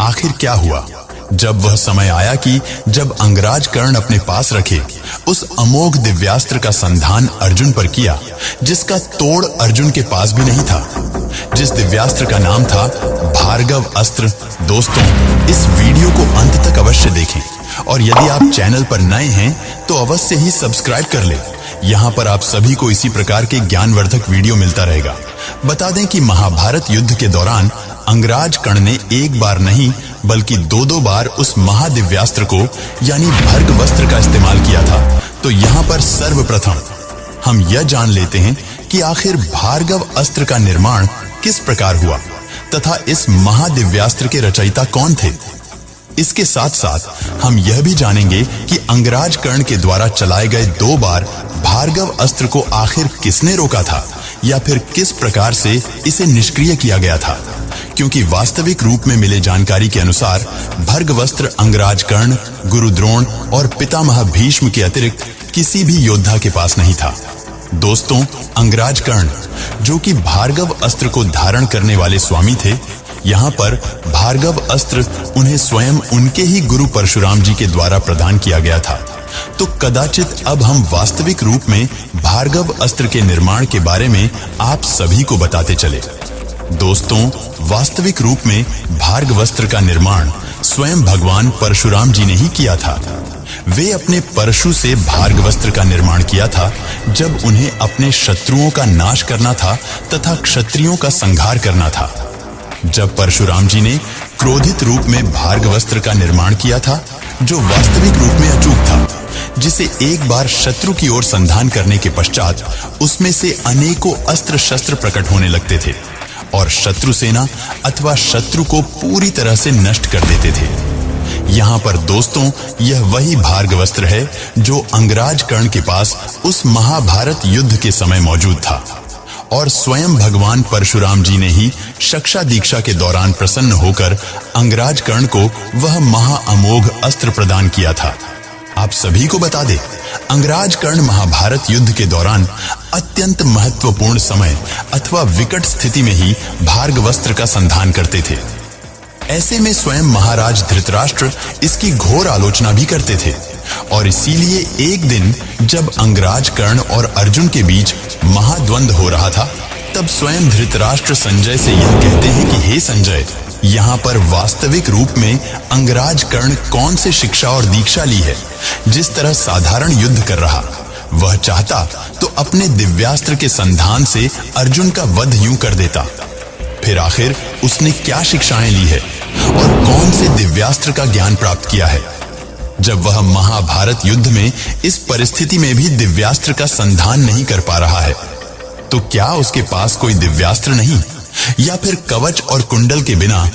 आखिर क्या हुआ? जब वह समय आया कि जब अंगराज कर्ण अपने पास रखे उस अमोघ दिव्यास्त्र का संधान अर्जुन पर किया, जिसका तोड़ अर्जुन के पास भी नहीं था, जिस दिव्यास्त्र का नाम था भार्गव अस्त्र। दोस्तों, इस वीडियो को अंत तक अवश्य देखें और यदि आप चैनल पर नए हैं तो अवश्य ही सब्सक्राइब कर लें। यहाँ पर आप सभी को इसी प्रकार के ज्ञानवर्धक वीडियो मिलता रहेगा। बता दें कि महाभारत युद्ध के दौरान अंगराज कर्ण ने एक बार नहीं बल्कि दो बार उस महादिव्यास्त्र को यानी भर्गवस्त्र का इस्तेमाल किया था। तो यहाँ पर सर्वप्रथम हम यह जान लेते हैं कि आखिर भार्गव अस्त्र का निर्माण किस प्रकार हुआ तथा इस महादिव्यास्त्र के रचयिता कौन थे। इसके साथ साथ हम यह भी जानेंगे कि अंगराज कर्ण के द्वारा चलाए गए 2 बार भार्गव अस्त्र को आखिर किसने रोका था या फिर किस प्रकार से इसे निष्क्रिय किया गया था, क्योंकि वास्तविक रूप में मिले जानकारी के अनुसार भर्गवस्त्र अंगराज कर्ण, गुरु द्रोण और पितामह भीष्म के अतिरिक्त किसी भी योद्धा के पास नहीं था। दोस्तों, अंगराज कर्ण जो कि भार्गव अस्त्र को धारण करने वाले स्वामी थे, यहाँ पर भार्गव अस्त्र उन्हें स्वयं उनके ही गुरु परशुराम जी के द्वारा प्रदान किया गया था। तो कदाचित अब हम वास्तविक रूप में भार्गव अस्त्र के निर्माण के बारे में आप सभी को बताते चले। दोस्तों, वास्तविक रूप में भार्गवस्त्र का निर्माण स्वयं भगवान परशुराम जी ने ही किया था। वे अपने परशु से भार्गवस्त्र का निर्माण किया था जब उन्हें अपने शत्रुओं का नाश करना था तथा क्षत्रियों का संहार करना था। जब परशुराम जी ने क्रोधित रूप में भार्गवस्त्र का निर्माण किया था, जो वास्तविक रूप में अचूक था, जिसे एक बार शत्रु की ओर संधान करने के पश्चात उसमें से अनेकों अस्त्र शस्त्र प्रकट होने लगते थे और शत्रु सेना अथवा शत्रु को पूरी तरह से नष्ट कर देते थे। यहाँ पर दोस्तों, यह वही भार्गवस्त्र है जो अंगराज कर्ण के पास उस महाभारत युद्ध के समय मौजूद था और स्वयं भगवान परशुराम जी ने ही शिक्षा दीक्षा के दौरान प्रसन्न होकर अंगराज कर्ण को वह महाअमोघ अस्त्र प्रदान किया था। आप सभी को बता दें, अंगराज कर्ण महाभारत युद्ध के दौरान अत्यंत महत्वपूर्ण समय अथवा विकट स्थिति में ही भार्गवस्त्र का संधान करते थे। ऐसे में स्वयं महाराज धृतराष्ट्र इसकी घोर आलोचना भी करते थे और इसीलिए एक दिन जब अंगराज कर्ण और अर्जुन के बीच महाद्वंद हो रहा था, तब स्वयं धृतराष्ट्र संजय से यह कहते हैं कि हे संजय, यहाँ पर वास्तविक रूप में अंगराज कर्ण कौन से शिक्षा और दीक्षा ली है। जिस तरह साधारण युद्ध कर रहा, वह चाहता तो अपने दिव्यास्त्र के संधान से अर्जुन का वध यूं कर देता। फिर आखिर उसने क्या शिक्षाएं ली है और कौन से दिव्यास्त्र का ज्ञान प्राप्त किया है, जब वह महाभारत युद्ध में इस परिस्थिति में भी दिव्यास्त्र का संधान नहीं कर पा रहा है। तो क्या उसके पास कोई दिव्यास्त्र नहीं या फिर कवच और कुंडल के बिना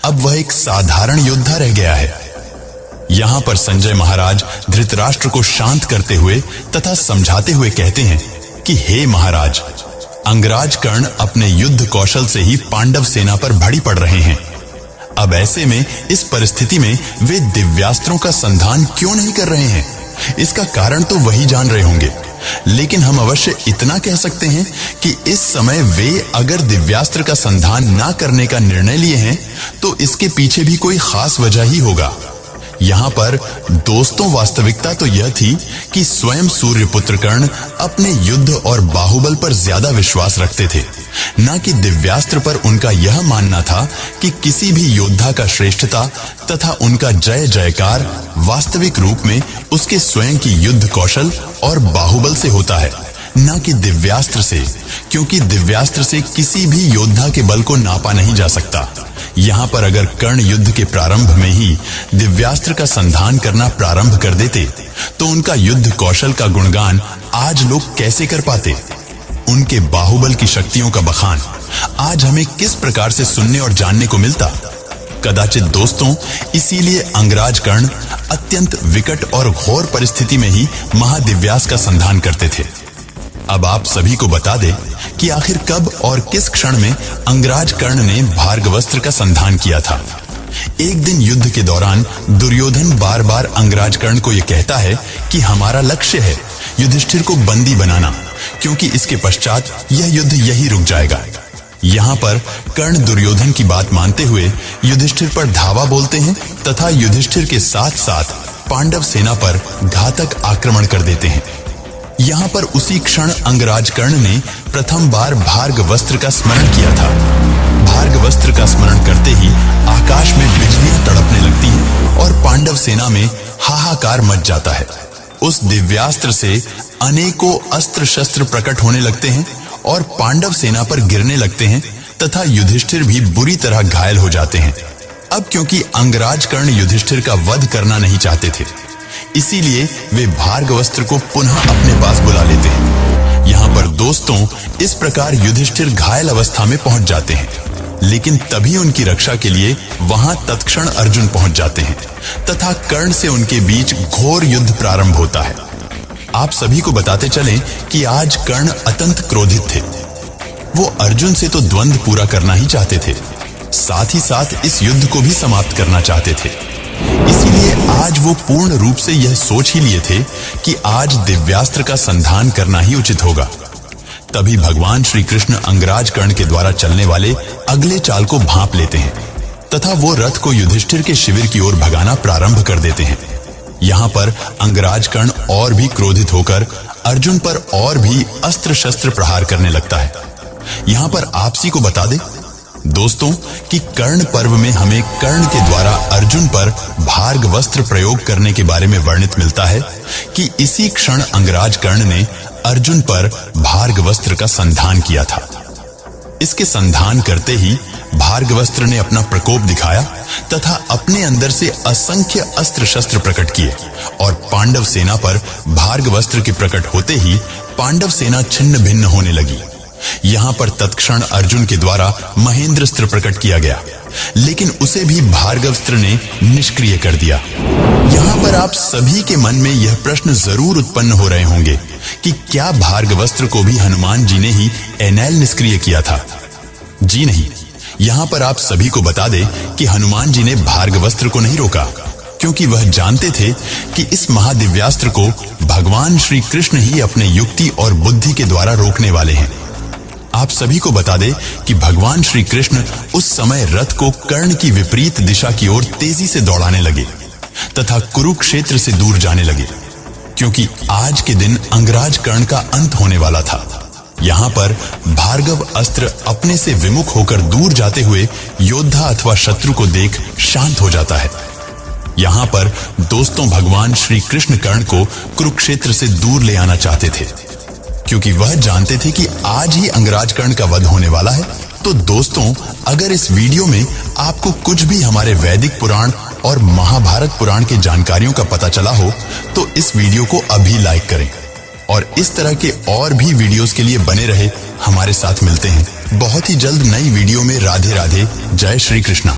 अब वह एक साधारण योद्धा रह गया है। यहाँ पर संजय महाराज धृतराष्ट्र को शांत करते हुए तथा समझाते हुए कहते हैं कि हे महाराज, अंगराज कर्ण अपने युद्ध कौशल से ही पांडव सेना पर भड़ी पड़ रहे हैं। अब ऐसे में इस परिस्थिति में वे दिव्यास्त्रों का संधान क्यों नहीं कर रहे हैं? इसका कारण तो वही जान रहे होंगे, लेकिन हम अवश्य इतना कह सकते हैं कि इस समय वे अगर दिव्यास्त्र का संधान ना करने का निर्णय लिए हैं तो इसके पीछे भी कोई खास वजह ही होगा। यहाँ पर दोस्तों, वास्तविकता तो यह थी कि स्वयं सूर्यपुत्र कर्ण अपने युद्ध और बाहुबल पर ज्यादा विश्वास रखते थे, न कि दिव्यास्त्र पर। उनका यह मानना था कि किसी भी योद्धा का श्रेष्ठता तथा उनका जय जयकार वास्तविक रूप में उसके स्वयं की युद्ध कौशल और बाहुबल से होता है, न कि दिव्यास्त्र से, क्योंकि दिव्यास्त्र से किसी भी योद्धा के बल को नापा नहीं जा सकता। यहाँ पर अगर कर्ण युद्ध के प्रारंभ में ही दिव्यास्त्र का संधान करना प्रारंभ कर देते तो उनका युद्ध कौशल का गुणगान आज लोग कैसे कर पाते? उनके बाहुबल की शक्तियों का बखान आज हमें किस प्रकार से सुनने और जानने को मिलता? कदाचित दोस्तों, इसीलिए अंगराज कर्ण अत्यंत विकट और घोर परिस्थिति में ही महादिव्यास का संधान करते थे। अब आप सभी को बता दे कि आखिर कब और किस क्षण में अंगराज कर्ण ने भार्गवस्त्र का संधान किया था। एक दिन युद्ध के दौरान दुर्योधन बार बार अंगराज कर्ण को यह कहता है कि हमारा लक्ष्य है युधिष्ठिर को बंदी बनाना, क्योंकि इसके पश्चात यह युद्ध यही रुक जाएगा। यहाँ पर कर्ण दुर्योधन की बात मानते हुए युधिष्ठिर पर धावा बोलते हैं तथा युधिष्ठिर के साथ साथ पांडव सेना पर घातक आक्रमण कर देते हैं। यहाँ पर उसी क्षण अंगराज कर्ण ने प्रथम बार भार्ग वस्त्र का स्मरण किया था। भार्ग वस्त्र का स्मरण करते ही आकाश में बिजलियां तड़पने लगती हैं और पांडव सेना में हाहाकार मच जाता है। उस दिव्यास्त्र से अनेकों अस्त्र शस्त्र प्रकट होने लगते हैं और पांडव सेना पर गिरने लगते हैं तथा युधिष्ठिर भी बुरी तरह घायल हो जाते हैं। अब क्योंकि अंगराज कर्ण युधिष्ठिर का वध करना नहीं चाहते थे, इसीलिए वे भार्गवस्त्र को पुनः अपने पास बुला लेते हैं। यहाँ पर दोस्तों इस प्रकार युधिष्ठिर घायल अवस्था में पहुंच जाते हैं, लेकिन तभी उनकी रक्षा के लिए वहां तत्क्षण अर्जुन पहुंच जाते हैं तथा कर्ण से उनके बीच घोर युद्ध प्रारंभ होता है। आप सभी को बताते चलें कि आज कर्ण अत्यंत क्रोधित थे। वो अर्जुन से तो द्वंद्व पूरा करना ही चाहते थे, साथ ही साथ इस युद्ध को भी समाप्त करना चाहते थे। इसीलिए आज वो पूर्ण रूप से यह सोच ही लिए थे कि आज दिव्यास्त्र का संधान करना ही उचित होगा। तभी भगवान श्री कृष्ण अंगराज कर्ण के द्वारा चलने वाले अगले चाल को भांप लेते हैं तथा वो रथ को युधिष्ठिर के शिविर की ओर भगाना प्रारंभ कर देते हैं। यहाँ पर अंगराज कर्ण और भी क्रोधित होकर अर्जुन पर और भी अस्त्र शस्त्र प्रहार करने लगता है। यहाँ पर आपसी को बता दे दोस्तों कि कर्ण पर्व में हमें कर्ण के द्वारा अर्जुन पर भार्ग वस्त्र प्रयोग करने के बारे में वर्णित मिलता है कि इसी क्षण अंगराज कर्ण ने अर्जुन पर भार्ग वस्त्र का संधान किया था। इसके संधान करते ही भार्गवस्त्र ने अपना प्रकोप दिखाया तथा अपने अंदर से असंख्य अस्त्र शस्त्र प्रकट किए और पांडव सेना पर भार्गवस्त्र के प्रकट होते ही पांडव सेना छिन्न भिन्न होने लगी। यहाँ पर तत्क्षण अर्जुन के द्वारा महेंद्रस्त्र प्रकट किया गया, लेकिन उसे भी भार्गवस्त्र ने निष्क्रिय कर दिया। यहाँ पर आप सभी के मन में यह प्रश्न जरूर उत्पन्न हो रहे होंगे कि क्या भार्गवस्त्र को भी हनुमान जी ने ही एनैल निष्क्रिय किया था? जी नहीं, यहाँ पर आप सभी को बता दे कि हनुमान जी ने भार्गवस्त्र को नहीं रोका, क्योंकि वह जानते थे कि इस महादिव्यास्त्र को भगवान श्री कृष्ण ही अपने युक्ति और बुद्धि के द्वारा रोकने वाले हैं। आप सभी को बता दे कि भगवान श्री कृष्ण उस समय रथ को कर्ण की विपरीत दिशा की ओर तेजी से दौड़ाने लगे तथा कुरुक्षेत्र से दूर जाने लगे, क्योंकि आज के दिन अंगराज कर्ण का अंत होने वाला था। यहाँ पर भार्गव अस्त्र अपने से विमुख होकर दूर जाते हुए योद्धा अथवा शत्रु को देख शांत हो जाता है। यहाँ पर दोस्तों भगवान श्री कृष्ण कर्ण को कुरुक्षेत्र से दूर ले आना चाहते थे, क्योंकि वह जानते थे कि आज ही अंगराज कर्ण का वध होने वाला है। तो दोस्तों अगर इस वीडियो में आपको कुछ भी हमारे वैदिक पुराण और महाभारत पुराण के जानकारियों का पता चला हो तो इस वीडियो को अभी लाइक करें और इस तरह के और भी वीडियोस के लिए बने रहे। हमारे साथ मिलते हैं बहुत ही जल्द नई वीडियो में। राधे राधे, जय श्री कृष्णा।